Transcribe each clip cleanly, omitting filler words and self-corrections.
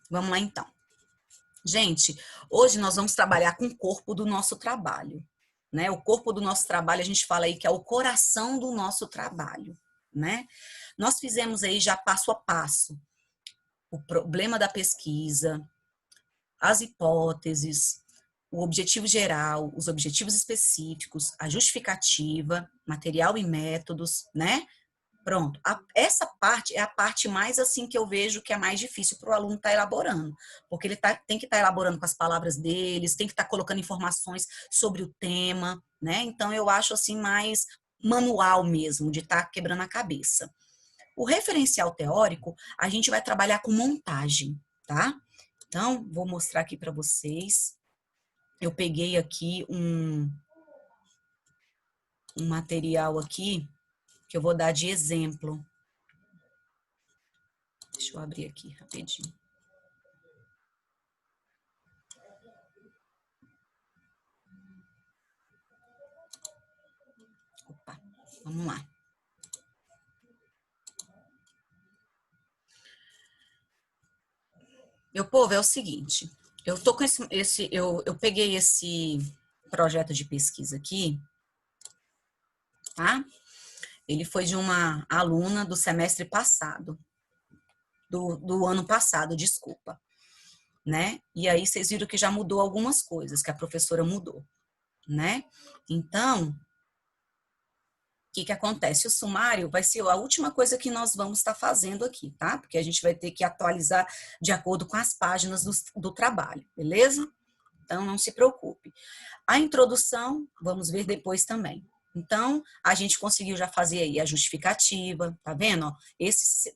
Vamos lá, então. Gente, hoje nós vamos trabalhar com o corpo do nosso trabalho, né? O corpo do nosso trabalho, a gente fala aí que é o coração do nosso trabalho, né? Nós fizemos aí já passo a passo o problema da pesquisa, as hipóteses, o objetivo geral, os objetivos específicos, a justificativa, material e métodos, né? Pronto. Essa parte é a parte mais assim que eu vejo que é mais difícil para o aluno estar elaborando, porque ele tem que estar elaborando com as palavras deles, tem que estar colocando informações sobre o tema, né? Então eu acho assim mais manual mesmo, de estar quebrando a cabeça. O referencial teórico, a gente vai trabalhar com montagem, tá? Então, vou mostrar aqui para vocês. Eu peguei aqui um material aqui que eu vou dar de exemplo. Deixa eu abrir aqui rapidinho. Opa, vamos lá. Meu povo, é o seguinte, eu tô com eu peguei esse projeto de pesquisa aqui, tá? Ele foi de uma aluna do semestre passado, do ano passado, desculpa, né? E aí vocês viram que já mudou algumas coisas, que a professora mudou, né? Então, o que que acontece? O sumário vai ser a última coisa que nós vamos estar fazendo aqui, tá? Porque a gente vai ter que atualizar de acordo com as páginas do trabalho, beleza? Então, não se preocupe. A introdução, vamos ver depois também. Então, a gente conseguiu já fazer aí a justificativa, tá vendo?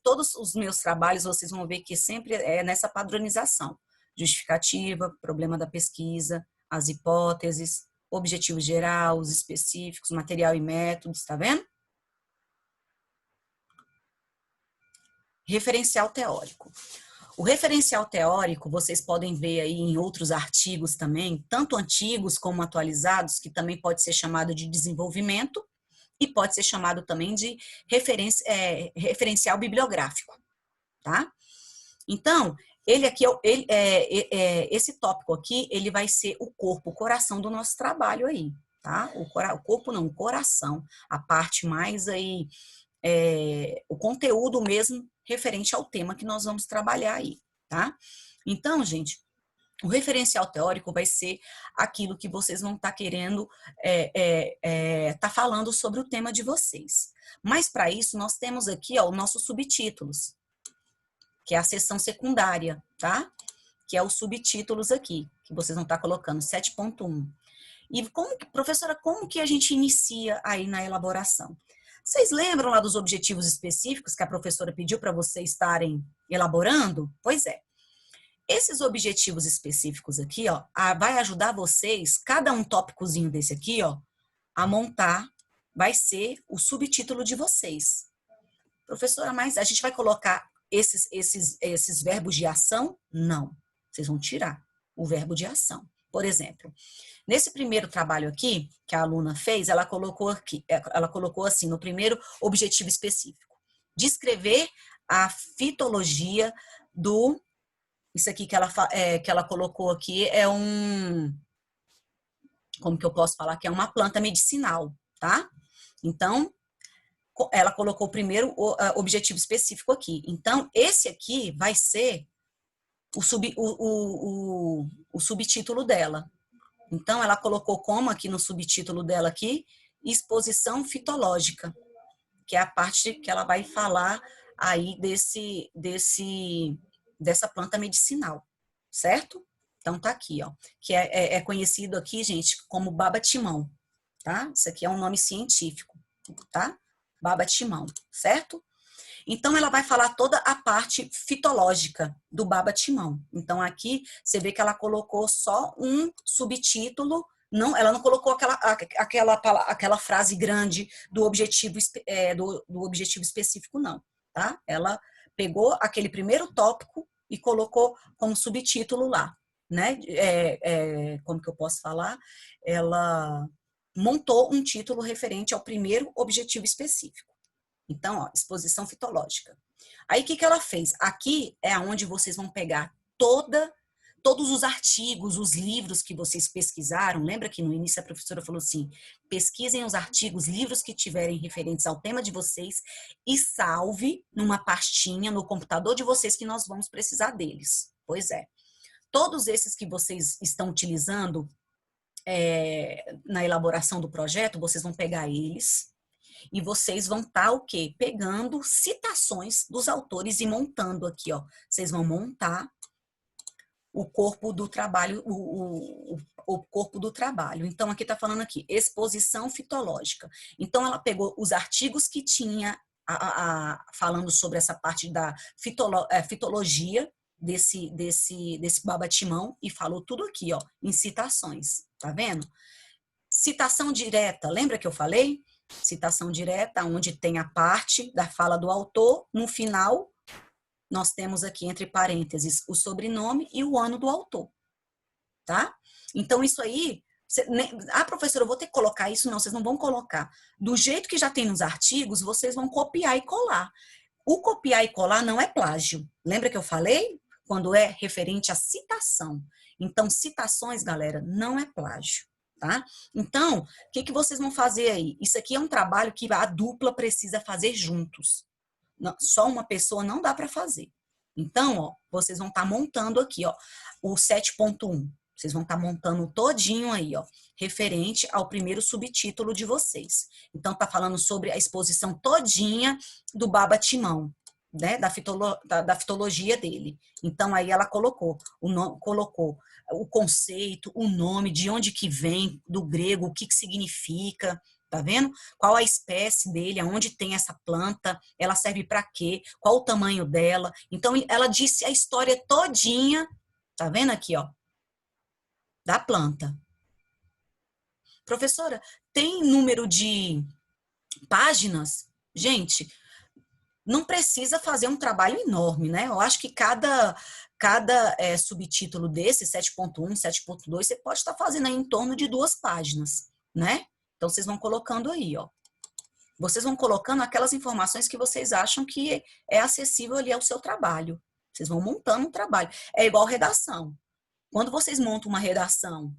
Todos os meus trabalhos, vocês vão ver que sempre é nessa padronização. Justificativa, problema da pesquisa, as hipóteses, objetivo geral, os específicos, material e métodos, tá vendo? Referencial teórico. O referencial teórico, vocês podem ver aí em outros artigos também, tanto antigos como atualizados, que também pode ser chamado de desenvolvimento e pode ser chamado também de referencial bibliográfico, tá? Então, ele aqui, esse tópico aqui, ele vai ser o corpo, o coração do nosso trabalho aí, tá? O corpo não, o coração, a parte mais aí, o conteúdo mesmo referente ao tema que nós vamos trabalhar aí, tá? Então, gente, o referencial teórico vai ser aquilo que vocês vão estar querendo tá falando sobre o tema de vocês. Mas para isso nós temos aqui ó, os nossos subtítulos, que é a seção secundária, tá? Que é os subtítulos aqui, que vocês vão estar colocando 7.1. E professora, como que a gente inicia aí na elaboração? Vocês lembram lá dos objetivos específicos que a professora pediu para vocês estarem elaborando? Pois é. Esses objetivos específicos aqui, ó, vai ajudar vocês, cada um tópicozinho desse aqui, ó, a montar, vai ser o subtítulo de vocês. Professora, mas a gente vai colocar esses verbos de ação? Não. Vocês vão tirar o verbo de ação. Por exemplo, nesse primeiro trabalho aqui, que a aluna fez, ela colocou assim, no primeiro objetivo específico, descrever a fitologia do... Isso aqui que ela colocou aqui é como que eu posso falar? Que é uma planta medicinal, tá? Então, ela colocou o primeiro objetivo específico aqui. Então, esse aqui vai ser o subtítulo dela. Então, ela colocou como aqui no subtítulo dela aqui, exposição fitológica, que é a parte que ela vai falar aí dessa planta medicinal, certo? Então, tá aqui, ó, que é conhecido aqui, gente, como baba-timão, tá? Isso aqui é um nome científico, tá? Baba-timão, certo? Então, ela vai falar toda a parte fitológica do baba-timão. Então, aqui, você vê que ela colocou só um subtítulo, não, ela não colocou aquela frase grande do objetivo, do objetivo específico, não, tá? Ela pegou aquele primeiro tópico e colocou como subtítulo lá, né? Como que eu posso falar? Ela montou um título referente ao primeiro objetivo específico. Então, ó, exposição fitológica. Aí, o que ela fez? Aqui é onde vocês vão pegar todos os artigos, os livros que vocês pesquisaram. Lembra que no início a professora falou assim, pesquisem os artigos, livros que tiverem referentes ao tema de vocês e salve numa pastinha no computador de vocês que nós vamos precisar deles. Pois é. Todos esses que vocês estão utilizando na elaboração do projeto, vocês vão pegar eles e vocês vão estar o quê? Pegando citações dos autores e montando aqui, ó. Vocês vão montar o corpo do trabalho, o corpo do trabalho. Então, aqui está falando aqui, exposição fitológica. Então, ela pegou os artigos que tinha falando sobre essa parte da fitologia desse Baba-Timão e falou tudo aqui, ó, em citações. Tá vendo? Citação direta, lembra que eu falei? Citação direta, onde tem a parte da fala do autor, no final nós temos aqui entre parênteses o sobrenome e o ano do autor, tá? Então isso aí, professora, eu vou ter que colocar isso? Não, vocês não vão colocar. Do jeito que já tem nos artigos, vocês vão copiar e colar. O copiar e colar não é plágio. Lembra que eu falei? Quando é referente à citação. Então, citações, galera, não é plágio. Tá? Então, o que vocês vão fazer aí? Isso aqui é um trabalho que a dupla precisa fazer juntos. Não, só uma pessoa não dá para fazer. Então, ó, vocês vão estar montando aqui, ó, o 7.1. Vocês vão estar montando todinho aí, ó, referente ao primeiro subtítulo de vocês. Então, tá falando sobre a exposição todinha do Baba-Timão, né, da fitologia dele. Então, aí ela colocou o conceito, o nome, de onde que vem, do grego, o que significa, tá vendo? Qual a espécie dele, aonde tem essa planta, ela serve para quê, qual o tamanho dela. Então, ela disse a história todinha, tá vendo aqui, ó, da planta. Professora, tem número de páginas? Gente, não precisa fazer um trabalho enorme, né? Eu acho que cada subtítulo desse, 7.1, 7.2, você pode estar fazendo aí em torno de 2 páginas, né? Então, vocês vão colocando aí, ó. Vocês vão colocando aquelas informações que vocês acham que é acessível ali ao seu trabalho. Vocês vão montando um trabalho. É igual redação. Quando vocês montam uma redação,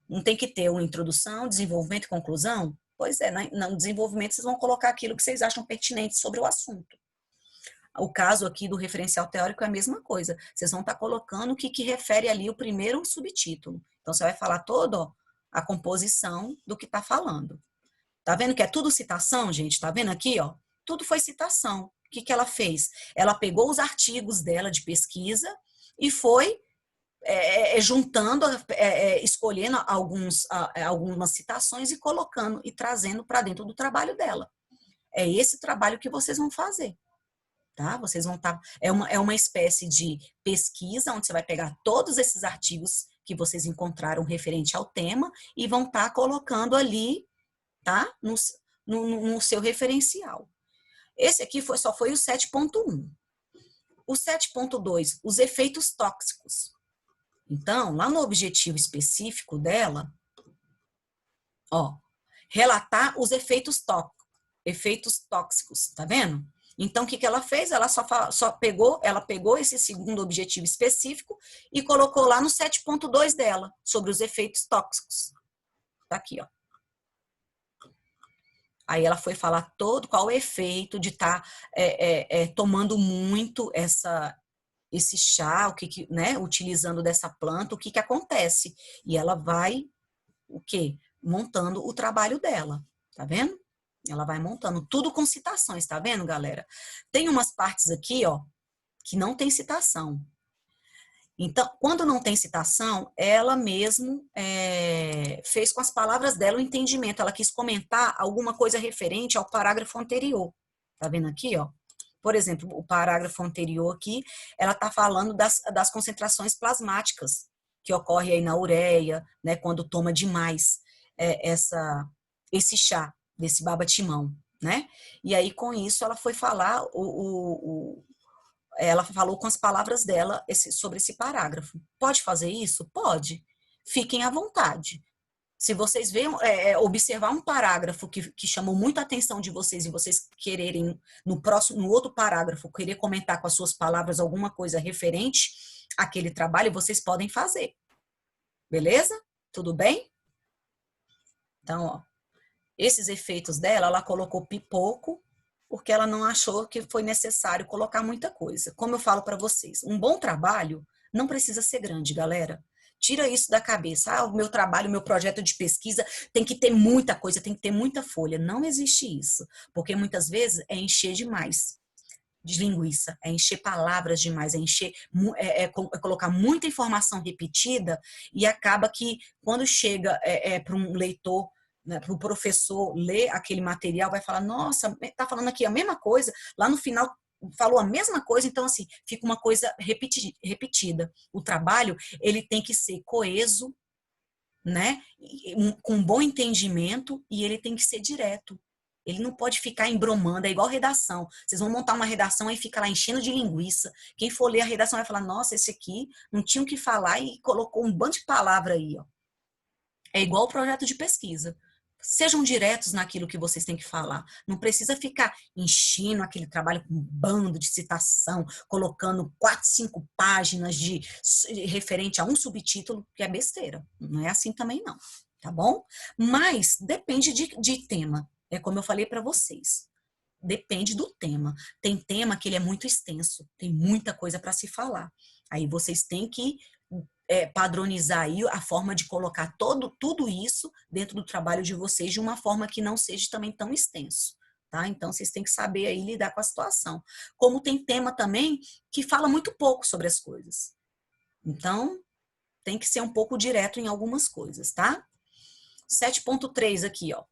não tem que ter uma introdução, desenvolvimento e conclusão? Pois é, no desenvolvimento vocês vão colocar aquilo que vocês acham pertinente sobre o assunto. O caso aqui do referencial teórico é a mesma coisa. Vocês vão estar colocando o que refere ali o primeiro subtítulo. Então, você vai falar toda a composição do que está falando. Tá vendo que é tudo citação, gente? Tá vendo aqui, ó? Tudo foi citação. O que ela fez? Ela pegou os artigos dela de pesquisa e foi juntando, escolhendo algumas citações e colocando e trazendo para dentro do trabalho dela. É esse trabalho que vocês vão fazer. Tá? Vocês vão estar. É uma espécie de pesquisa onde você vai pegar todos esses artigos que vocês encontraram referente ao tema e vão estar colocando ali, tá? No seu referencial. Esse aqui só foi o 7.1. O 7.2, os efeitos tóxicos. Então, lá no objetivo específico dela, ó, relatar os efeitos tóxicos, tá vendo? Então, o que ela fez? Ela pegou esse segundo objetivo específico e colocou lá no 7.2 dela, sobre os efeitos tóxicos. Tá aqui, ó. Aí ela foi falar qual o efeito de estar tomando muito esse chá, né, utilizando dessa planta, o que acontece. E ela vai, montando o trabalho dela, tá vendo? Ela vai montando tudo com citações, tá vendo, galera? Tem umas partes aqui, ó, que não tem citação. Então, quando não tem citação, ela mesmo fez com as palavras dela o entendimento. Ela quis comentar alguma coisa referente ao parágrafo anterior. Tá vendo aqui, ó? Por exemplo, o parágrafo anterior aqui, ela tá falando das concentrações plasmáticas que ocorre aí na ureia, né, quando toma demais esse chá desse Baba-Timão, né? E aí, com isso, ela foi falar, ela falou com as palavras dela sobre esse parágrafo. Pode fazer isso? Pode. Fiquem à vontade. Se vocês veem, observar um parágrafo que chamou muito a atenção de vocês e vocês quererem, no outro parágrafo, querer comentar com as suas palavras alguma coisa referente àquele trabalho, vocês podem fazer. Beleza? Tudo bem? Então, ó, esses efeitos dela, ela colocou pipoco, porque ela não achou que foi necessário colocar muita coisa. Como eu falo para vocês, um bom trabalho não precisa ser grande, galera. Tira isso da cabeça. Ah, o meu trabalho, o meu projeto de pesquisa tem que ter muita coisa, tem que ter muita folha. Não existe isso, porque muitas vezes é encher demais de linguiça, é encher palavras demais, é colocar muita informação repetida e acaba que quando chega para um leitor, né, para o professor ler aquele material, vai falar, nossa, tá falando aqui a mesma coisa, lá no final falou a mesma coisa, então assim, fica uma coisa repetida. O trabalho, ele tem que ser coeso, né, com bom entendimento e ele tem que ser direto. Ele não pode ficar embromando, é igual redação. Vocês vão montar uma redação e fica lá enchendo de linguiça. Quem for ler a redação vai falar, nossa, esse aqui não tinha o que falar e colocou um bando de palavra aí, ó. É igual o projeto de pesquisa. Sejam diretos naquilo que vocês têm que falar. Não precisa ficar enchendo aquele trabalho com um bando de citação, colocando 4, 5 páginas de referente a um subtítulo, que é besteira. Não é assim também, não. Tá bom? Mas depende de tema. É como eu falei para vocês. Depende do tema. Tem tema que ele é muito extenso, tem muita coisa para se falar. Aí vocês têm que padronizar aí a forma de colocar tudo isso dentro do trabalho de vocês de uma forma que não seja também tão extenso, tá? Então, vocês têm que saber aí lidar com a situação. Como tem tema também que fala muito pouco sobre as coisas. Então, tem que ser um pouco direto em algumas coisas, tá? 7.3 aqui, ó.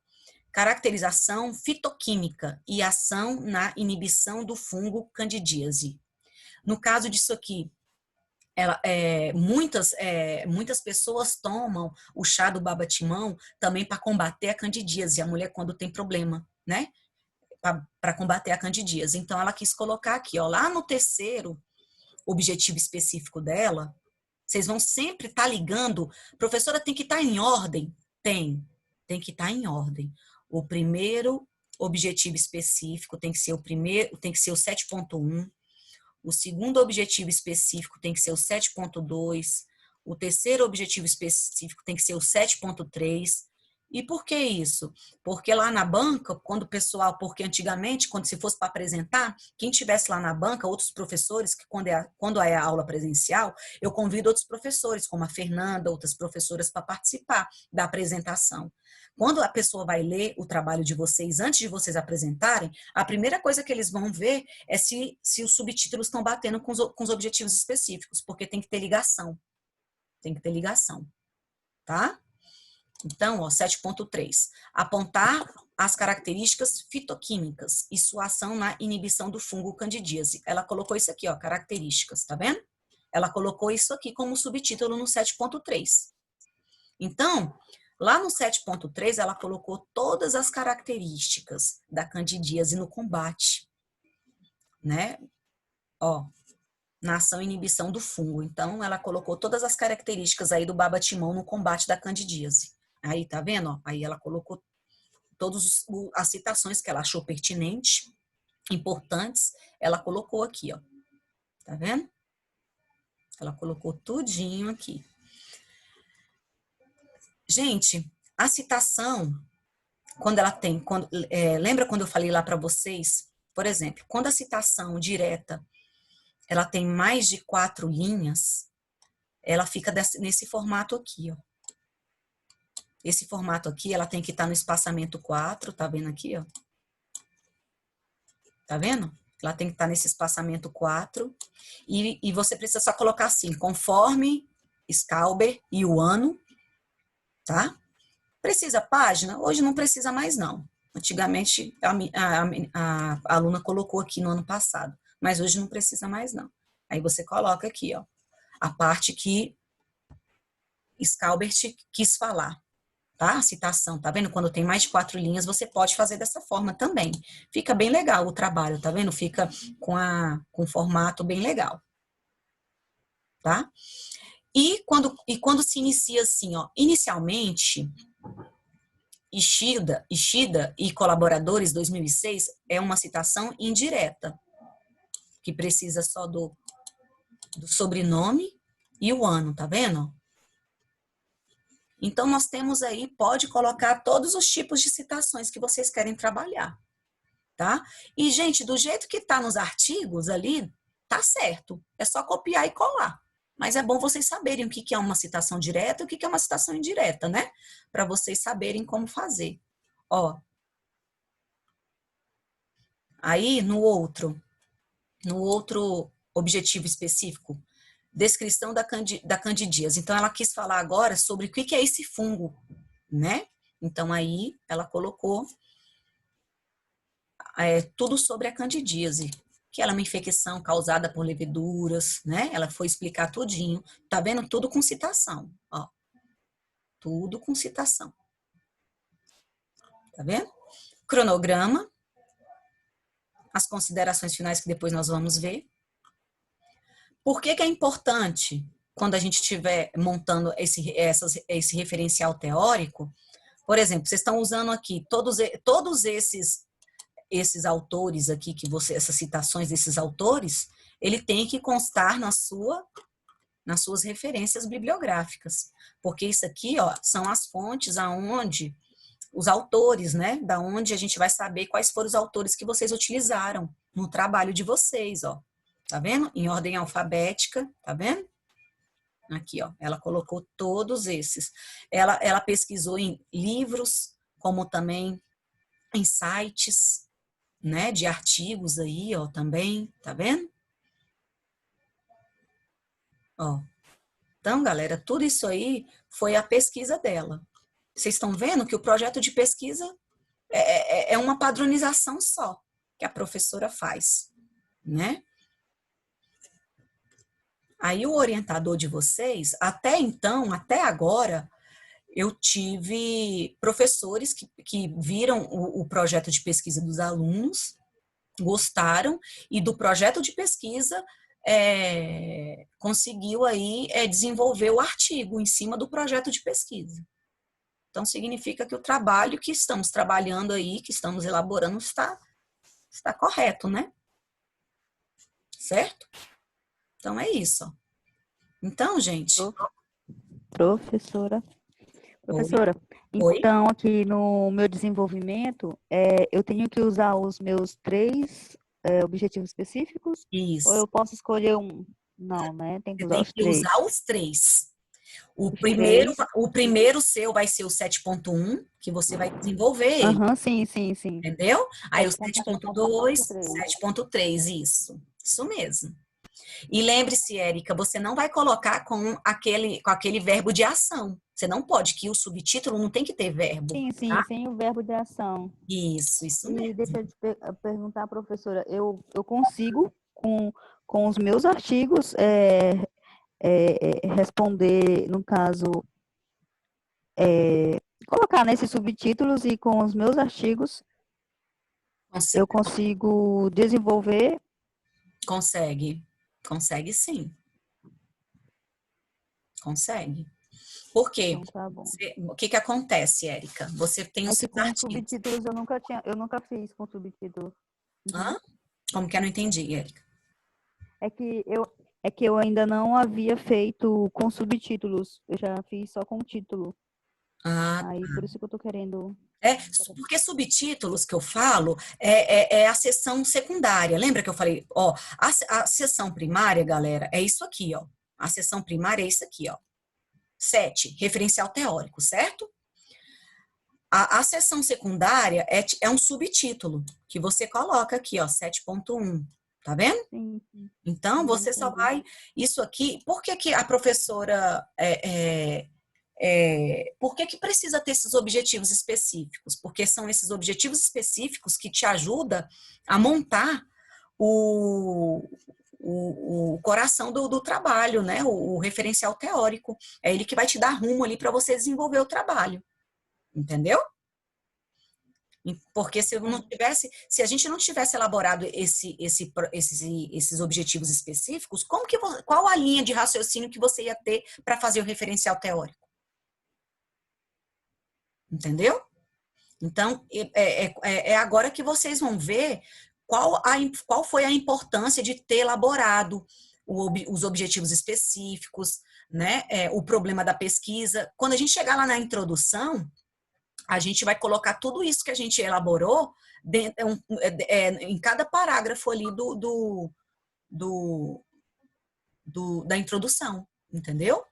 Caracterização fitoquímica e ação na inibição do fungo candidíase. No caso disso aqui, muitas pessoas tomam o chá do baba-timão também para combater a candidíase, a mulher quando tem problema, né? Para combater a candidíase. Então, ela quis colocar aqui, ó, lá no terceiro objetivo específico dela, vocês vão sempre estar ligando, professora, tem que estar em ordem? Tem que estar em ordem. O primeiro objetivo específico tem que ser o 7.1. O segundo objetivo específico tem que ser o 7.2, o terceiro objetivo específico tem que ser o 7.3. E por que isso? Porque lá na banca, porque antigamente, quando se fosse para apresentar, quem estivesse lá na banca, outros professores, que quando é a aula presencial, eu convido outros professores, como a Fernanda, outras professoras, para participar da apresentação. Quando a pessoa vai ler o trabalho de vocês, antes de vocês apresentarem, a primeira coisa que eles vão ver é se os subtítulos estão batendo com os objetivos específicos, porque tem que ter ligação. Tem que ter ligação, tá? Então, ó, 7.3. Apontar as características fitoquímicas e sua ação na inibição do fungo candidíase. Ela colocou isso aqui, ó, características, tá vendo? Ela colocou isso aqui como subtítulo no 7.3. Então, lá no 7.3, ela colocou todas as características da candidíase no combate, né? Ó, na ação e inibição do fungo. Então, ela colocou todas as características aí do baba-timão no combate da candidíase. Aí, tá vendo? Ó? Aí ela colocou todas as citações que ela achou pertinentes, importantes, ela colocou aqui, ó. Tá vendo? Ela colocou tudinho aqui. Gente, a citação, quando ela tem... lembra quando eu falei lá para vocês? Por exemplo, quando a citação direta ela tem mais de 4 linhas, ela fica nesse formato aqui, ó. Esse formato aqui, ela tem que estar no espaçamento 4, tá vendo aqui, ó? Tá vendo? Ela tem que estar nesse espaçamento 4. E você precisa só colocar assim, conforme Scalber e o ano, tá? Precisa página? Hoje não precisa mais, não. Antigamente, a aluna colocou aqui no ano passado, mas hoje não precisa mais, não. Aí você coloca aqui, ó, a parte que Scalbert quis falar. Tá? A citação, tá vendo? Quando tem mais de 4 linhas, você pode fazer dessa forma também. Fica bem legal o trabalho, tá vendo? Fica com um formato bem legal. Tá? E quando se inicia assim, ó, inicialmente, Ishida e colaboradores, 2006, é uma citação indireta, que precisa só do sobrenome e o ano, tá vendo? Então, nós temos aí, pode colocar todos os tipos de citações que vocês querem trabalhar, tá? E, gente, do jeito que tá nos artigos ali, tá certo. É só copiar e colar. Mas é bom vocês saberem o que é uma citação direta e o que é uma citação indireta, né? Para vocês saberem como fazer. Ó, aí no outro objetivo específico, descrição da candidíase. Então, ela quis falar agora sobre o que é esse fungo, né? Então, aí ela colocou tudo sobre a candidíase, que ela é uma infecção causada por leveduras, né? Ela foi explicar tudinho. Tá vendo? Tudo com citação, ó. Tudo com citação. Tá vendo? Cronograma, as considerações finais que depois nós vamos ver. Por que é importante, quando a gente estiver montando esse referencial teórico, por exemplo, vocês estão usando aqui todos esses autores aqui, essas citações desses autores, ele tem que constar nas suas referências bibliográficas, porque isso aqui, ó, são as fontes aonde os autores, né, da onde a gente vai saber quais foram os autores que vocês utilizaram no trabalho de vocês, ó. Tá vendo? Em ordem alfabética, tá vendo? Aqui, ó, ela colocou todos esses. Ela pesquisou em livros, como também em sites, né, de artigos aí, ó, também, tá vendo? Ó. Então, galera, tudo isso aí foi a pesquisa dela. Vocês estão vendo que o projeto de pesquisa é uma padronização só que a professora faz, né? Aí o orientador de vocês, até então, até agora, eu tive professores que viram o projeto de pesquisa dos alunos, gostaram, e do projeto de pesquisa conseguiu aí desenvolver o artigo em cima do projeto de pesquisa. Então, significa que o trabalho que estamos trabalhando aí, que estamos elaborando, está correto, né? Certo? Então, é isso. Então, gente... Professora, Oi. então aqui no meu desenvolvimento, eu tenho que usar os meus 3 objetivos específicos? Isso. Ou eu posso escolher um? Não, né? Tem que Você usar tem os que 3. usar os 3. O Os primeiro, 3. o primeiro seu vai ser o 7.1, que você vai desenvolver ele, Sim. entendeu? Aí o 7.2, 7.2, 7.3, isso mesmo. E lembre-se, Érica, você não vai colocar com aquele verbo de ação. Você não pode, que o subtítulo não tem que ter verbo, Sim, tá? sem o verbo de ação. Isso E deixa mesmo. eu te perguntar, professora, eu consigo, com os meus artigos, responder, no caso, colocar nesses subtítulos e com os meus artigos, eu consigo desenvolver? Consegue sim. Consegue. Por quê? Então, tá bom. O que acontece, Érica? Você tem os seus com artigos. subtítulos eu nunca fiz com subtítulos. Hã? Como que eu não entendi, Érica? É que eu ainda não havia feito com subtítulos. Eu já fiz só com título. Aí, por isso que eu tô querendo... Porque subtítulos que eu falo é a seção secundária. Lembra que eu falei, ó, a seção primária, galera, é isso aqui, ó. A seção primária é isso aqui, ó. 7, referencial teórico, certo? A seção secundária é um subtítulo que você coloca aqui, ó, 7.1. Tá vendo? Sim. Então, você só vai... Isso aqui... Por que a professora... por que precisa ter esses objetivos específicos? Porque são esses objetivos específicos que te ajudam a montar o coração do trabalho, né? O referencial teórico. É ele que vai te dar rumo ali para você desenvolver o trabalho. Entendeu? Porque se a gente não tivesse elaborado esses objetivos específicos, qual a linha de raciocínio que você ia ter para fazer o referencial teórico? entendeu? Então, é agora que vocês vão ver qual foi a importância de ter elaborado os objetivos específicos, né? O problema da pesquisa. Quando a gente chegar lá na introdução, a gente vai colocar tudo isso que a gente elaborou dentro, em cada parágrafo ali do, da introdução, entendeu?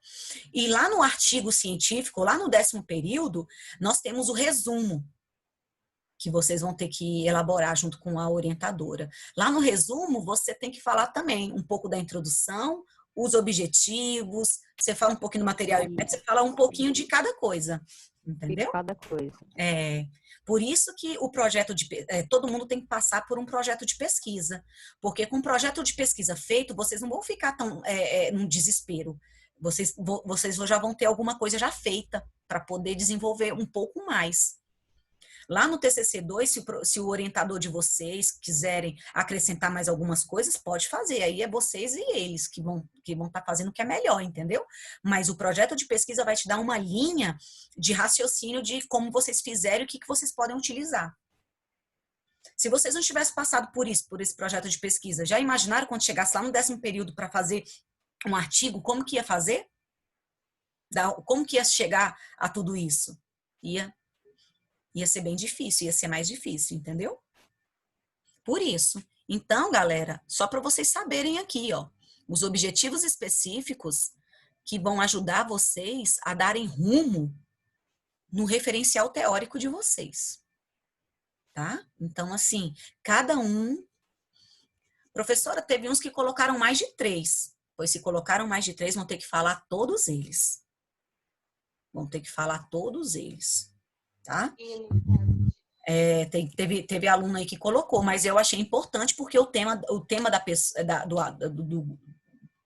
E lá no artigo científico, lá no 10º período, nós temos o resumo, que vocês vão ter que elaborar junto com a orientadora. Lá no resumo, você tem que falar também um pouco da introdução, os objetivos, você fala um pouquinho do material, você fala um pouquinho de cada coisa, De entendeu? cada coisa. Por isso que o projeto todo mundo tem que passar por um projeto de pesquisa, porque com um projeto de pesquisa feito, vocês não vão ficar tão num desespero. Vocês já vão ter alguma coisa já feita para poder desenvolver um pouco mais. Lá no TCC2, se o orientador de vocês quiserem acrescentar mais algumas coisas, pode fazer. Aí é vocês e eles que vão estar fazendo o que é melhor, entendeu? Mas o projeto de pesquisa vai te dar uma linha de raciocínio de como vocês fizeram e o que vocês podem utilizar. Se vocês não tivessem passado por esse projeto de pesquisa, já imaginaram quando chegasse lá no 10º período para fazer um artigo, como que ia fazer? Como que ia chegar a tudo isso? Ia ser bem difícil, ia ser mais difícil, entendeu? Por isso. Então, galera, só para vocês saberem aqui, ó, os objetivos específicos que vão ajudar vocês a darem rumo no referencial teórico de vocês. Tá? Então, assim, cada um... Professora, teve uns que colocaram mais de 3. Pois se colocaram mais de 3, vão ter que falar todos eles. Vão ter que falar todos eles. Tá? Teve aluno aí que colocou, mas eu achei importante porque o tema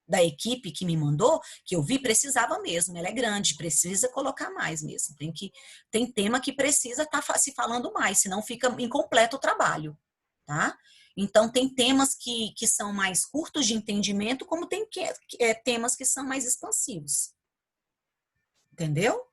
da equipe que me mandou, que eu vi, precisava mesmo. Ela é grande, precisa colocar mais mesmo. Tem tema que precisa estar se falando mais, senão fica incompleto o trabalho, tá? Então, tem temas que são mais curtos de entendimento, como tem temas que são mais expansivos. Entendeu?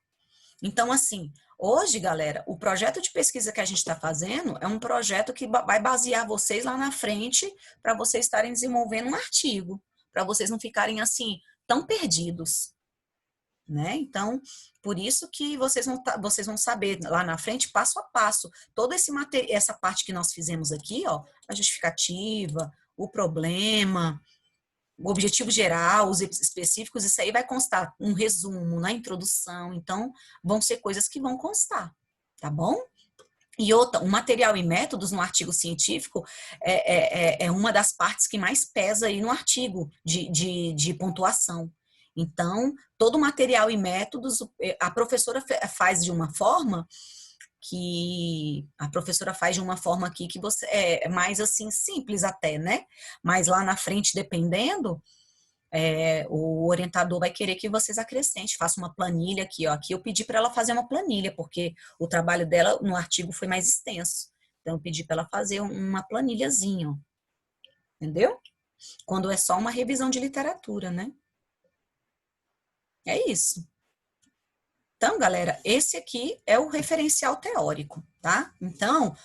Então, assim, hoje, galera, o projeto de pesquisa que a gente está fazendo é um projeto que vai basear vocês lá na frente para vocês estarem desenvolvendo um artigo, para vocês não ficarem, assim, tão perdidos, né? Então, por isso que vocês vão saber lá na frente, passo a passo, toda essa parte que nós fizemos aqui, ó, a justificativa, o problema, o objetivo geral, os específicos, isso aí vai constar um resumo na introdução, então vão ser coisas que vão constar, tá bom? E outra, o material e métodos no artigo científico é uma das partes que mais pesa aí no artigo de pontuação. Então, todo o material e métodos, a professora faz de uma forma aqui que você é mais assim simples até, né? Mas lá na frente, dependendo, o orientador vai querer que vocês acrescentem, faça uma planilha aqui, ó. Aqui eu pedi para ela fazer uma planilha, porque o trabalho dela no artigo foi mais extenso. Então, eu pedi para ela fazer uma planilhazinha, ó. Entendeu? Quando é só uma revisão de literatura, né? É isso. Então, galera, esse aqui é o referencial teórico, tá? Então,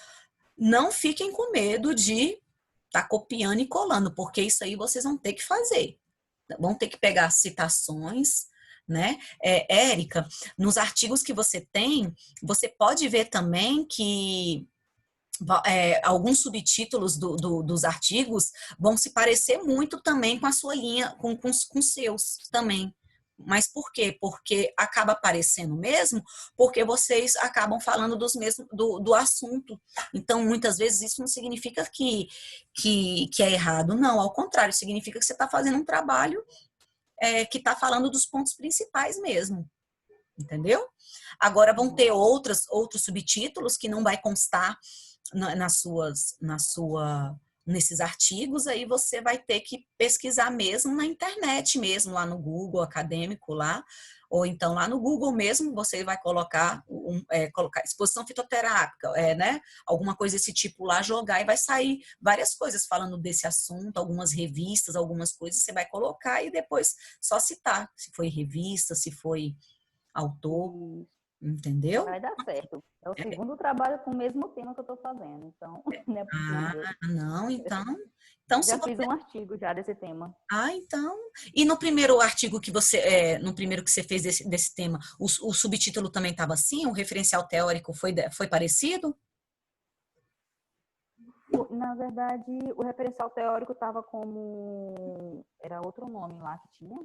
não fiquem com medo de estar copiando e colando, porque isso aí vocês vão ter que fazer. Vão ter que pegar citações, né? Érica, nos artigos que você tem, você pode ver também que alguns subtítulos dos artigos vão se parecer muito também com a sua linha, com seus também. Mas por quê? Porque acaba aparecendo mesmo, porque vocês acabam falando do assunto. Então, muitas vezes, isso não significa que é errado. Não, ao contrário, significa que você está fazendo um trabalho que está falando dos pontos principais mesmo. Entendeu? Agora vão ter outros subtítulos que não vai constar nesses artigos, aí você vai ter que pesquisar mesmo na internet mesmo, lá no Google acadêmico lá, ou então lá no Google mesmo, você vai colocar exposição fitoterápica, né? Alguma coisa desse tipo lá, jogar e vai sair várias coisas falando desse assunto, algumas revistas, algumas coisas você vai colocar e depois só citar se foi revista, se foi autor, entendeu? Vai dar certo. É o segundo trabalho com o mesmo tema que eu estou fazendo, então não é possível. Não, então se Já fiz você... um artigo já desse tema. Então... E no primeiro artigo que você, no primeiro que você fez desse tema, o subtítulo também estava assim? O referencial teórico foi parecido? Na verdade, o referencial teórico estava como... Era outro nome lá que tinha,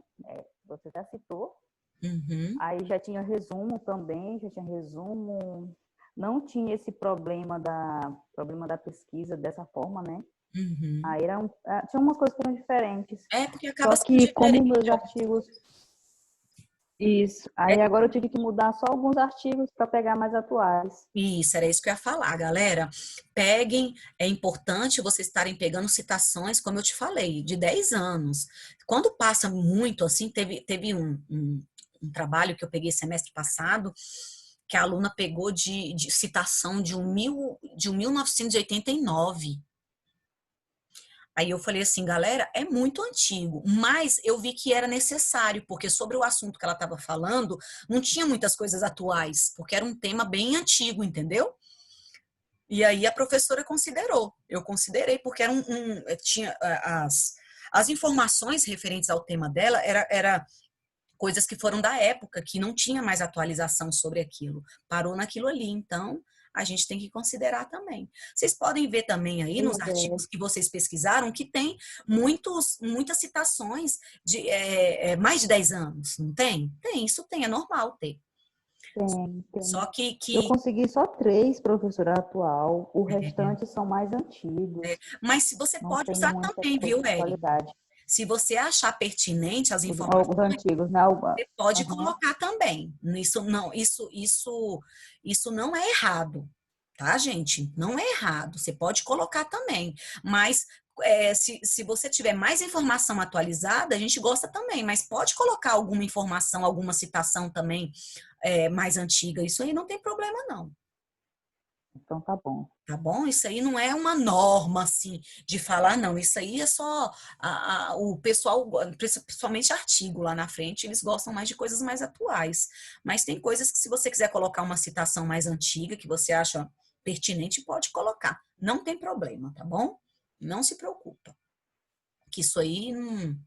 você já citou. Uhum, Aí já tinha resumo também, já tinha resumo. Não tinha esse problema da pesquisa dessa forma, né? uhum. Aí tinha umas coisas que eram diferentes. É porque acaba Só sendo que como diferente. meus artigos... Isso. Aí agora eu tive que mudar só alguns artigos para pegar mais atuais. Isso, era isso que eu ia falar, galera. Peguem, é importante vocês estarem pegando citações, como eu te falei, de 10 anos. Quando passa muito assim, teve um trabalho que eu peguei semestre passado, que a aluna pegou de citação de um 1989. Aí eu falei assim, galera, é muito antigo, mas eu vi que era necessário, porque sobre o assunto que ela estava falando, não tinha muitas coisas atuais, porque era um tema bem antigo, entendeu? E aí a professora considerou, eu considerei, porque tinha as informações referentes ao tema dela era coisas que foram da época, que não tinha mais atualização sobre aquilo. Parou naquilo ali, então a gente tem que considerar também. Vocês podem ver também aí nos Pois é, artigos que vocês pesquisaram que tem muitas citações de mais de 10 anos, não tem? Tem, isso tem, é normal ter. tem. Só que, Eu que consegui só 3, professora atual. O restante são mais antigos. mas se você Não pode tem usar muita também, coisa viu, de Érica? atualidade. Se você achar pertinente as informações, Alguns antigos, né? você pode Aham. colocar também. Isso não é errado, tá, gente? Não é errado. Você pode colocar também. Mas se você tiver mais informação atualizada, a gente gosta também. Mas pode colocar alguma informação, alguma citação também mais antiga. Isso aí não tem problema, não. Então tá bom. Tá bom? Isso aí não é uma norma, assim, de falar, não. Isso aí é só o pessoal, principalmente artigo lá na frente, eles gostam mais de coisas mais atuais. Mas tem coisas que, se você quiser colocar uma citação mais antiga, que você acha pertinente, pode colocar. Não tem problema, tá bom? Não se preocupa. Que isso aí não,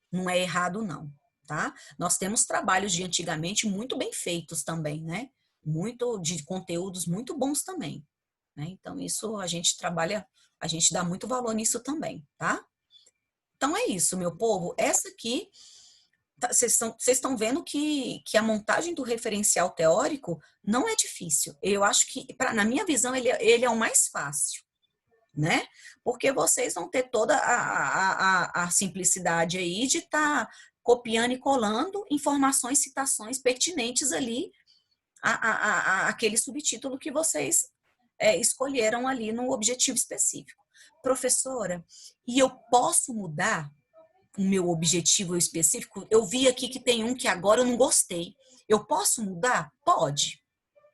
não é errado, não, tá? Nós temos trabalhos de antigamente muito bem feitos também, né? Muito de conteúdos muito bons também, né? Então, isso a gente trabalha, a gente dá muito valor nisso também, tá? Então, é isso, meu povo. Essa aqui, vocês estão vendo que a montagem do referencial teórico não é difícil. Eu acho que, na minha visão, ele é o mais fácil, né? Porque vocês vão ter toda a simplicidade aí de estar copiando e colando informações, citações pertinentes ali àquele subtítulo que vocês escolheram ali no objetivo específico. Professora, e eu posso mudar o meu objetivo específico? Eu vi aqui que tem um que agora eu não gostei. Eu posso mudar? Pode,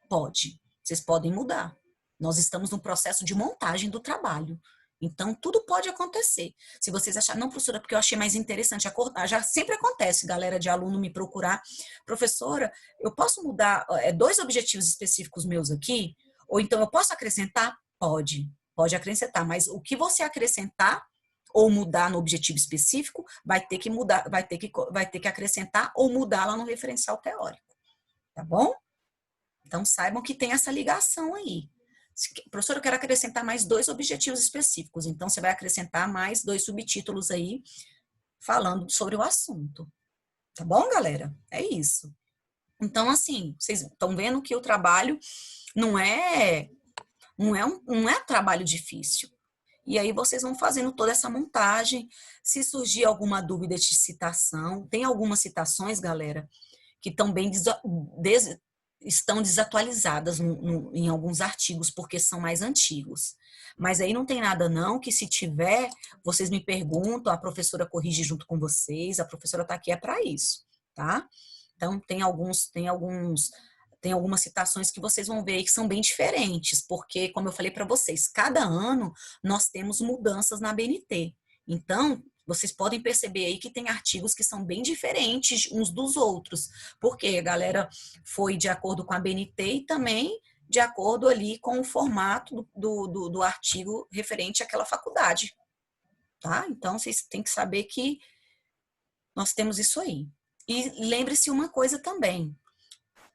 pode. Vocês podem mudar. Nós estamos no processo de montagem do trabalho. Então, tudo pode acontecer. Se vocês acharem, não, professora, porque eu achei mais interessante acordar, já sempre acontece, galera de aluno me procurar, professora, eu posso mudar 2 objetivos específicos meus aqui? Ou então eu posso acrescentar? Pode acrescentar, mas o que você acrescentar ou mudar no objetivo específico, vai ter que mudar, vai ter que acrescentar ou mudar lá no referencial teórico, tá bom? Então, saibam que tem essa ligação aí. Professor, eu quero acrescentar mais 2 objetivos específicos. Então, você vai acrescentar mais 2 subtítulos aí, falando sobre o assunto. Tá bom, galera? É isso. Então, assim, vocês estão vendo que o trabalho não é, não é trabalho difícil. E aí vocês vão fazendo toda essa montagem. Se surgir alguma dúvida de citação, tem algumas citações, galera, que estão estão desatualizadas em alguns artigos, porque são mais antigos. Mas aí não tem nada não, que se tiver, vocês me perguntam, a professora corrige junto com vocês, a professora está aqui para isso, tá? Então, tem algumas citações que vocês vão ver aí que são bem diferentes, porque, como eu falei para vocês, cada ano nós temos mudanças na BNT. Então, vocês podem perceber aí que tem artigos que são bem diferentes uns dos outros, porque a galera foi de acordo com a BNT e também de acordo ali com o formato do artigo referente àquela faculdade, tá? Então, vocês têm que saber que nós temos isso aí. E lembre-se uma coisa também,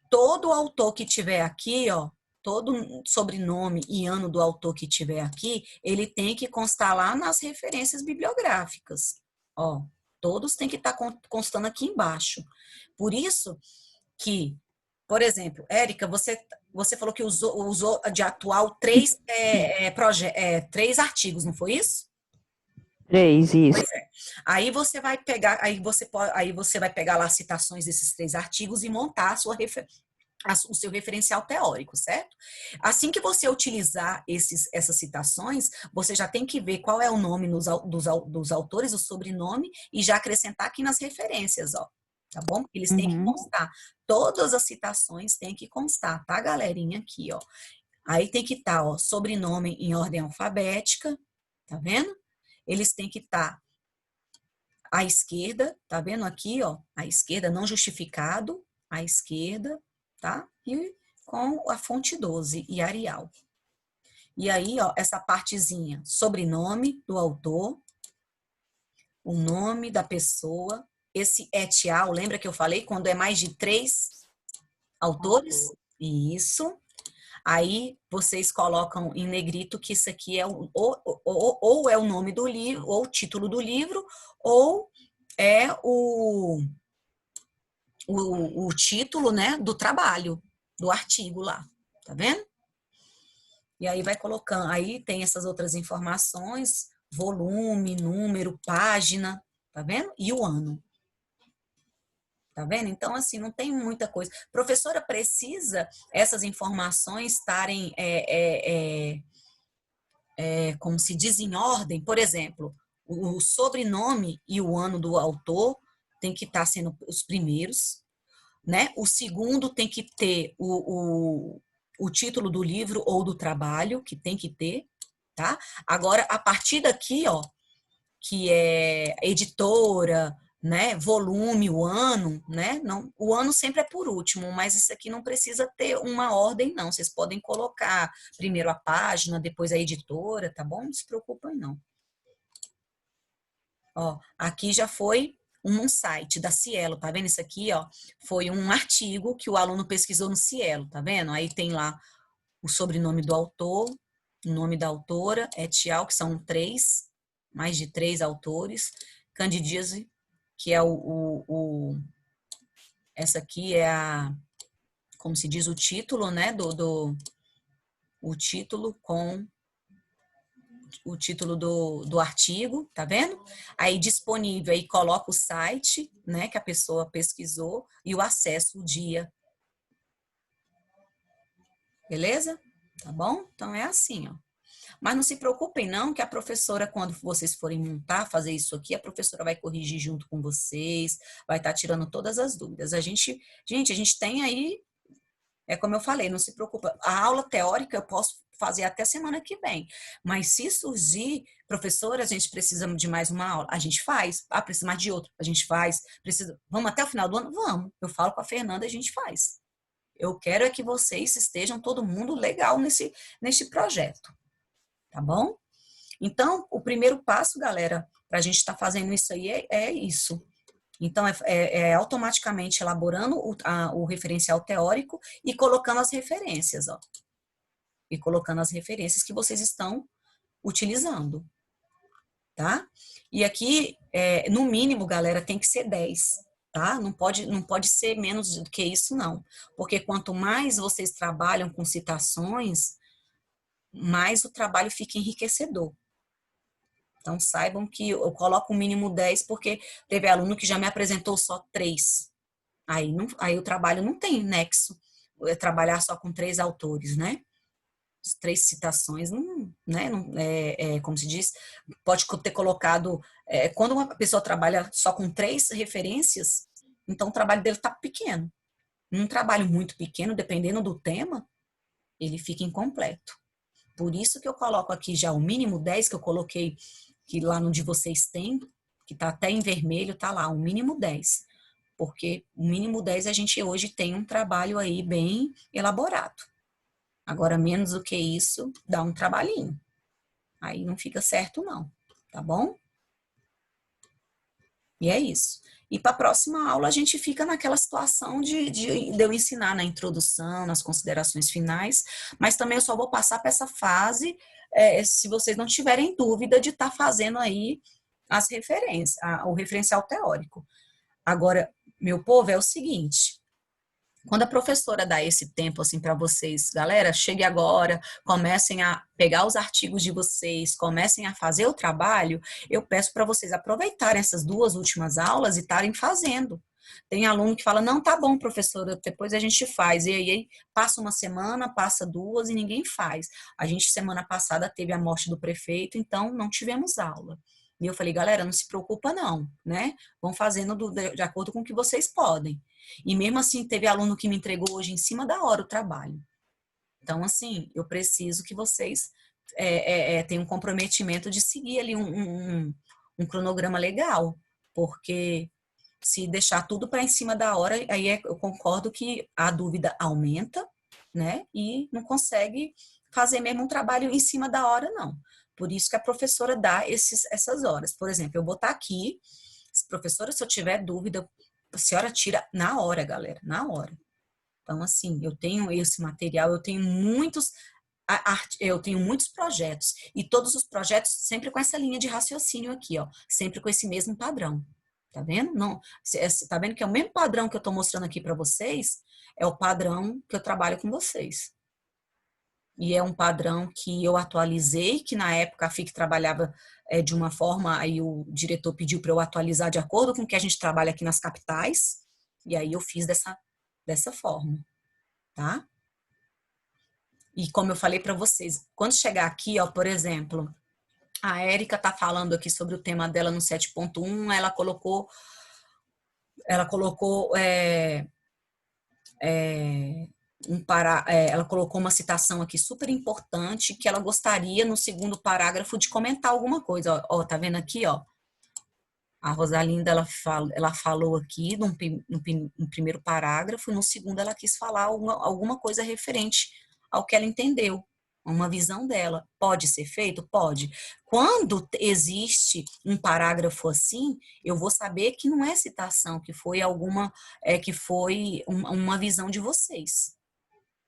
todo autor que tiver aqui, ó, todo sobrenome e ano do autor que tiver aqui, ele tem que constar lá nas referências bibliográficas. Ó, todos têm que estar constando aqui embaixo. Por isso que, por exemplo, Érica, você falou que usou de atual três artigos, não foi isso? 3, isso. Pois é. Aí você vai pegar, aí você vai pegar lá citações desses 3 artigos e montar o seu referencial teórico, certo? Assim que você utilizar essas citações, você já tem que ver qual é o nome dos autores, o sobrenome, e já acrescentar aqui nas referências, ó. Tá bom? Eles têm que constar. Todas as citações têm que constar, tá, galerinha? Aqui, ó. Aí tem que estar, ó, sobrenome em ordem alfabética, tá vendo? Eles têm que estar à esquerda, tá vendo aqui, ó? À esquerda, não justificado, à esquerda, tá? E com a fonte 12 e Arial. E aí, ó, essa partezinha, sobrenome do autor, o nome da pessoa, esse et al, lembra que eu falei quando é mais de 3 autores? Isso. Aí vocês colocam em negrito que isso aqui é ou é o nome do livro, ou o título do livro, ou é o título, né, do trabalho, do artigo lá, tá vendo? E aí vai colocando, aí tem essas outras informações, volume, número, página, tá vendo? E o ano. Tá vendo? Então, assim, não tem muita coisa. Professora, precisa essas informações estarem, como se diz, em ordem? Por exemplo, o sobrenome e o ano do autor tem que estar sendo os primeiros, né? O segundo tem que ter o título do livro ou do trabalho, que tem que ter, tá? Agora, a partir daqui, ó, que é editora, né, volume, o ano, né? Não, o ano sempre é por último, mas isso aqui não precisa ter uma ordem, não. Vocês podem colocar primeiro a página, depois a editora, tá bom? Não se preocupem, não. Ó, aqui já foi um site da Cielo, tá vendo? Isso aqui, ó, foi um artigo que o aluno pesquisou no Cielo, tá vendo? Aí tem lá o sobrenome do autor, o nome da autora, et al, que são 3, mais de 3 autores, candidíase, que é essa aqui é como se diz, o título, né, o título com o título do artigo, tá vendo? Aí disponível, aí coloca o site, né, que a pessoa pesquisou e o acesso, o dia. Beleza? Tá bom? Então é assim, ó. Mas não se preocupem não, que a professora, quando vocês forem montar, fazer isso aqui, a professora vai corrigir junto com vocês, vai estar tirando todas as dúvidas. A gente tem aí, é como eu falei, não se preocupa. A aula teórica eu posso fazer até semana que vem, mas se surgir, professora, a gente precisa de mais uma aula, a gente faz. Ah, precisa mais de outra, a gente faz. Precisa, vamos até o final do ano? Vamos. Eu falo com a Fernanda, a gente faz. Eu quero é que vocês estejam todo mundo legal nesse projeto. Tá bom? Então, o primeiro passo, galera, para a gente estar fazendo isso aí é isso. Então, é automaticamente elaborando o referencial teórico e colocando as referências, ó. E colocando as referências que vocês estão utilizando, tá? E aqui, no mínimo, galera, tem que ser 10, tá? Não pode ser menos do que isso, não. Porque quanto mais vocês trabalham com citações, mais o trabalho fica enriquecedor. Então, saibam que eu coloco o mínimo 10 porque teve aluno que já me apresentou só 3. Aí o trabalho não tem nexo. Trabalhar só com 3 autores, né? 3 citações, não, né? Não, como se diz, pode ter colocado... quando uma pessoa trabalha só com 3 referências, então o trabalho dele está pequeno. Um trabalho muito pequeno, dependendo do tema, ele fica incompleto. Por isso que eu coloco aqui já o mínimo 10, que eu coloquei que lá no de vocês tem, que está até em vermelho, está lá, um mínimo 10. Porque o mínimo 10 a gente hoje tem um trabalho aí bem elaborado. Agora, menos do que isso, dá um trabalhinho. Aí não fica certo não, tá bom? E é isso. E para a próxima aula a gente fica naquela situação de eu ensinar na introdução, nas considerações finais, mas também eu só vou passar para essa fase se vocês não tiverem dúvida de estar fazendo aí as referências, o referencial teórico. Agora, meu povo, é o seguinte, quando a professora dá esse tempo assim para vocês, galera, chegue agora, comecem a pegar os artigos de vocês, comecem a fazer o trabalho, eu peço para vocês aproveitarem essas 2 últimas aulas e estarem fazendo. Tem aluno que fala, não, tá bom, professora, depois a gente faz. E aí passa uma semana, passa 2 e ninguém faz. A gente, semana passada, teve a morte do prefeito, então não tivemos aula. E eu falei, galera, não se preocupa não, né? Vão fazendo de acordo com o que vocês podem. E mesmo assim, teve aluno que me entregou hoje em cima da hora o trabalho. Então, assim, eu preciso que vocês tenham um comprometimento de seguir ali um cronograma legal, porque se deixar tudo para em cima da hora, aí eu concordo que a dúvida aumenta, né? E não consegue fazer mesmo um trabalho em cima da hora, não. Por isso que a professora dá essas horas. Por exemplo, eu vou estar aqui, professora, se eu tiver dúvida, a senhora tira na hora, galera, na hora. Então, assim, eu tenho esse material, eu tenho muitos projetos, e todos os projetos sempre com essa linha de raciocínio aqui, ó, sempre com esse mesmo padrão. Tá vendo? Não, tá vendo que é o mesmo padrão que eu tô mostrando aqui para vocês, é o padrão que eu trabalho com vocês. E é um padrão que eu atualizei, que na época a FIC trabalhava de uma forma, aí o diretor pediu para eu atualizar de acordo com o que a gente trabalha aqui nas capitais, e aí eu fiz dessa forma, tá? E como eu falei para vocês, quando chegar aqui, ó, por exemplo, a Érica tá falando aqui sobre o tema dela no 7.1, ela colocou uma citação aqui super importante que ela gostaria no segundo parágrafo de comentar alguma coisa. Ó, tá vendo aqui, ó? A Rosalinda, ela falou aqui no primeiro parágrafo, e no segundo ela quis falar alguma coisa referente ao que ela entendeu, uma visão dela. Pode ser feito? Pode. Quando existe um parágrafo assim, eu vou saber que não é citação, que foi uma visão de vocês.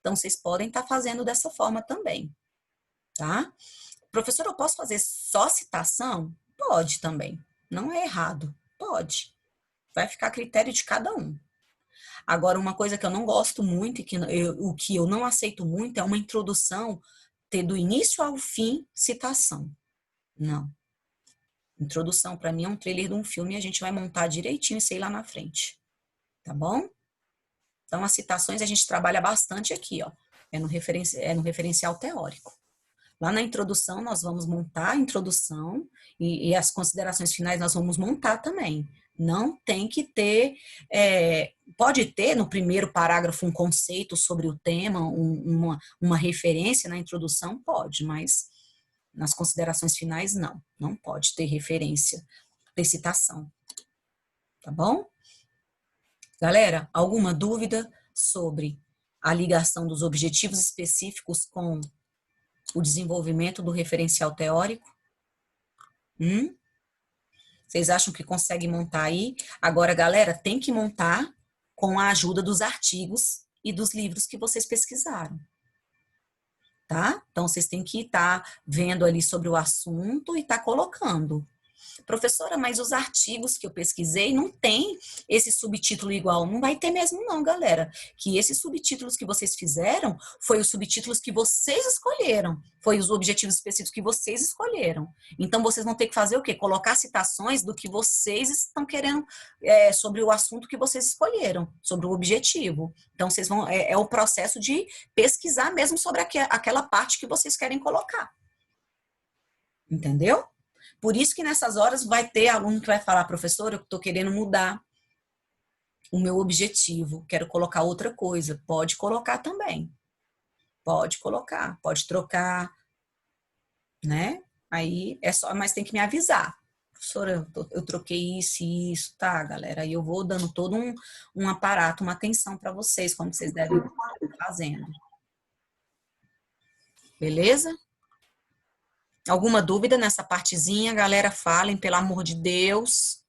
Então, vocês podem estar fazendo dessa forma também, tá? Professor, eu posso fazer só citação? Pode também. Não é errado. Pode. Vai ficar a critério de cada um. Agora, uma coisa que eu não gosto muito e o que eu não aceito muito é uma introdução ter do início ao fim citação. Não. Introdução, para mim, é um trailer de um filme e a gente vai montar direitinho isso aí lá na frente. Tá bom? Então, as citações a gente trabalha bastante aqui, ó. É no referencial teórico. Lá na introdução, nós vamos montar a introdução e as considerações finais nós vamos montar também. Não tem que ter, pode ter no primeiro parágrafo um conceito sobre o tema, uma referência na introdução, pode, mas nas considerações finais não pode ter referência, ter citação. Tá bom? Galera, alguma dúvida sobre a ligação dos objetivos específicos com o desenvolvimento do referencial teórico? Vocês acham que conseguem montar aí? Agora, galera, tem que montar com a ajuda dos artigos e dos livros que vocês pesquisaram. Tá? Então, vocês têm que estar vendo ali sobre o assunto e estar colocando. Professora, mas os artigos que eu pesquisei não tem esse subtítulo igual. Não vai ter mesmo não, galera. Que esses subtítulos que vocês fizeram foi os subtítulos que vocês escolheram. Foi os objetivos específicos que vocês escolheram. Então, vocês vão ter que fazer o quê? Colocar citações do que vocês estão querendo sobre o assunto que vocês escolheram, sobre o objetivo. Então, vocês vão... É o processo de pesquisar mesmo sobre aquela parte que vocês querem colocar. Entendeu? Por isso que nessas horas vai ter aluno que vai falar, professor, eu estou querendo mudar o meu objetivo, quero colocar outra coisa. Pode colocar também. Pode colocar, pode trocar, né? Aí é só, mas tem que me avisar. professora, eu troquei isso e isso, tá, galera? Aí eu vou dando todo um aparato, uma atenção para vocês, como vocês devem estar fazendo. Beleza? Alguma dúvida nessa partezinha, galera? Falem, pelo amor de Deus.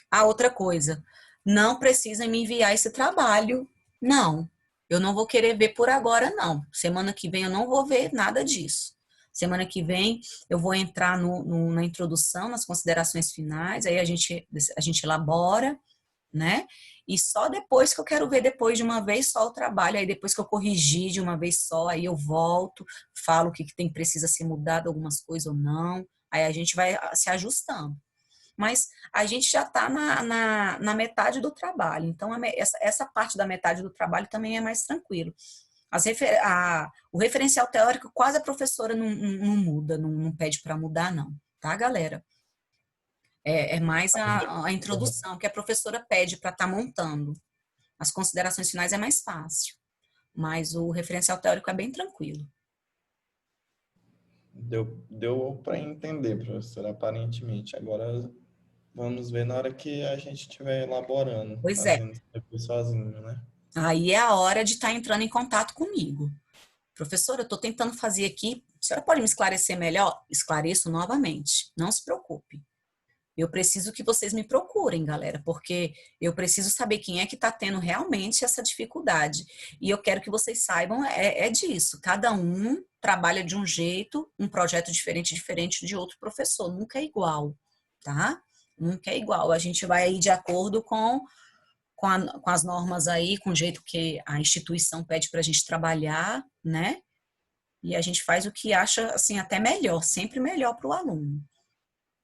Ah, outra coisa, não precisam me enviar esse trabalho, não. Eu não vou querer ver por agora, não. Semana que vem eu não vou ver nada disso. Semana que vem eu vou entrar na introdução, nas considerações finais, aí a gente elabora, né? E só depois que eu quero ver, depois de uma vez só o trabalho, aí depois que eu corrigir de uma vez só, aí eu volto, falo o que tem, precisa ser mudado, algumas coisas ou não, aí a gente vai se ajustando. Mas a gente já está na metade do trabalho, então essa parte da metade do trabalho também é mais tranquilo. O referencial teórico quase a professora não muda, não pede para mudar, não, tá, galera? É mais a introdução que a professora pede para estar montando. As considerações finais é mais fácil, mas o referencial teórico é bem tranquilo. Deu para entender, professora, aparentemente. Agora vamos ver na hora que a gente estiver elaborando, Pois é. fazendo depois sozinho, né? Aí é a hora de estar entrando em contato comigo. Professora, eu estou tentando fazer aqui. A senhora pode me esclarecer melhor? Esclareço novamente. Não se preocupe. Eu preciso que vocês me procurem, galera, porque eu preciso saber quem é que está tendo realmente essa dificuldade. E eu quero que vocês saibam disso. Cada um trabalha de um jeito, um projeto diferente de outro professor. Nunca é igual, tá? Nunca é igual. A gente vai aí de acordo com as normas aí, com o jeito que a instituição pede para a gente trabalhar, né? E a gente faz o que acha, assim, até melhor, sempre melhor para o aluno.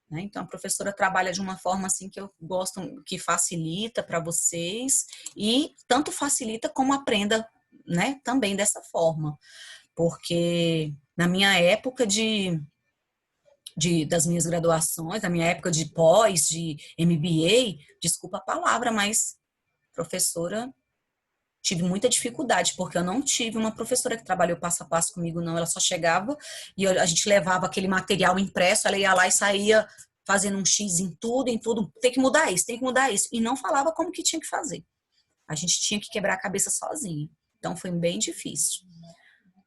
Né? Então, a professora trabalha de uma forma assim que eu gosto, que facilita para vocês e tanto facilita como aprenda, né, também dessa forma. Porque na minha época das minhas graduações, na minha época de pós, de MBA, desculpa a palavra, mas professora, tive muita dificuldade, porque eu não tive uma professora que trabalhou passo a passo comigo, não. Ela só chegava e a gente levava aquele material impresso, ela ia lá e saía fazendo um X em tudo, tem que mudar isso, tem que mudar isso. E não falava como que tinha que fazer. A gente tinha que quebrar a cabeça sozinha. Então, foi bem difícil.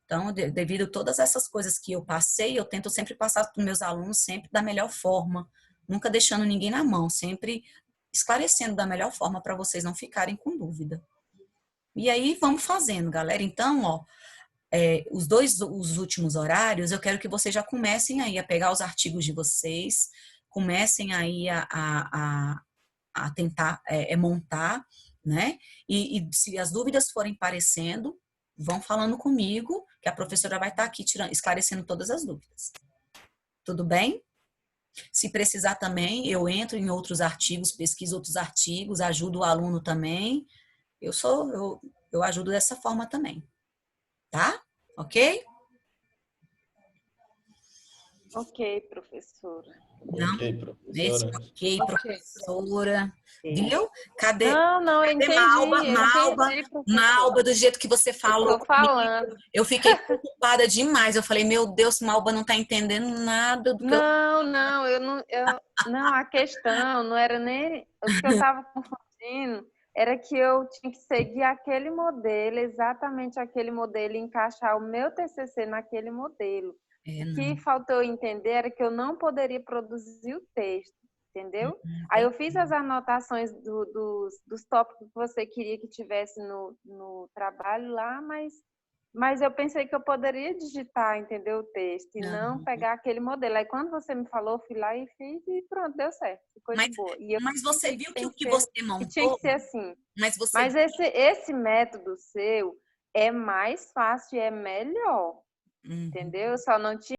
Então, devido a todas essas coisas que eu passei, eu tento sempre passar para os meus alunos sempre da melhor forma, nunca deixando ninguém na mão, sempre esclarecendo da melhor forma para vocês não ficarem com dúvida. E aí, vamos fazendo, galera. Então, ó, os últimos horários, eu quero que vocês já comecem aí a pegar os artigos de vocês, comecem aí a tentar montar, né? E se as dúvidas forem aparecendo, vão falando comigo, que a professora vai estar aqui esclarecendo todas as dúvidas. Tudo bem? Se precisar também, eu entro em outros artigos, pesquiso outros artigos, ajudo o aluno também. Eu ajudo dessa forma também. Tá? Ok? Ok, professora. Não? Ok, professora. Ok, professora. Viu? Cadê? Não, eu entendi. Malba, do jeito que você falou. Estou falando. Eu fiquei preocupada demais. Eu falei, meu Deus, Malba não está entendendo nada do que Não, a questão não era nem o que eu estava confundindo, era que eu tinha que seguir aquele modelo, exatamente aquele modelo, e encaixar o meu TCC naquele modelo. O que faltou entender era que eu não poderia produzir o texto, entendeu? Aí eu fiz as anotações dos tópicos que você queria que tivesse no trabalho lá, mas eu pensei que eu poderia digitar, entendeu, o texto e não pegar aquele modelo. Aí quando você me falou, eu fui lá e fiz e pronto, deu certo, ficou de boa. Mas você viu que o que você montou... Que tinha que ser assim. Mas esse método seu é mais fácil e é melhor, entendeu? Eu só não tinha